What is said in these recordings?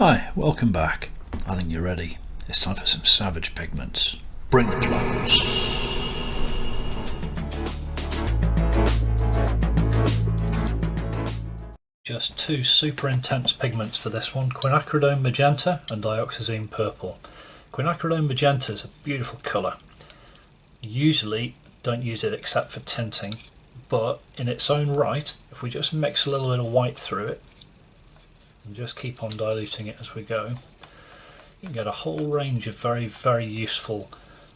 Hi, welcome back. I think you're ready. It's time for some savage pigments. Bring the plums. Just two super intense pigments for this one, quinacridone magenta and dioxazine purple. Quinacridone magenta is a beautiful colour. Usually don't use it except for tinting, but in its own right, if we just mix a little bit of white through it and just keep on diluting it as we go, you can get a whole range of very useful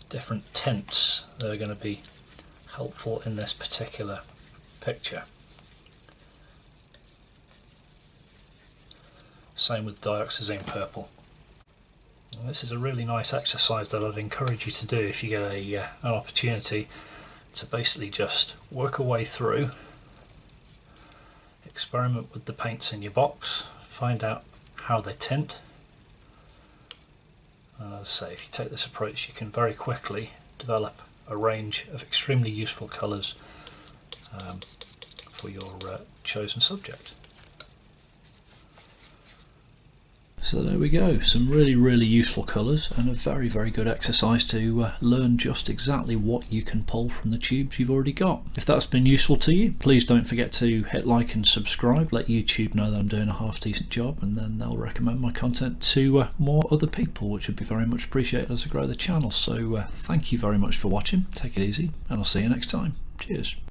different tints that are going to be helpful in this particular picture. Same with dioxazine purple. And this is a really nice exercise that I'd encourage you to do if you get an opportunity to basically just work a way through, experiment with the paints in your box, find out how they tint, and as I say, if you take this approach you can very quickly develop a range of extremely useful colours for your chosen subject. So there we go, some really useful colours and a very good exercise to learn just exactly what you can pull from the tubes you've already got. If that's been useful to you, please don't forget to hit like and subscribe, let YouTube know that I'm doing a half decent job, and then they'll recommend my content to more other people, which would be very much appreciated as I grow the channel. So thank you very much for watching, take it easy, and I'll see you next time. Cheers.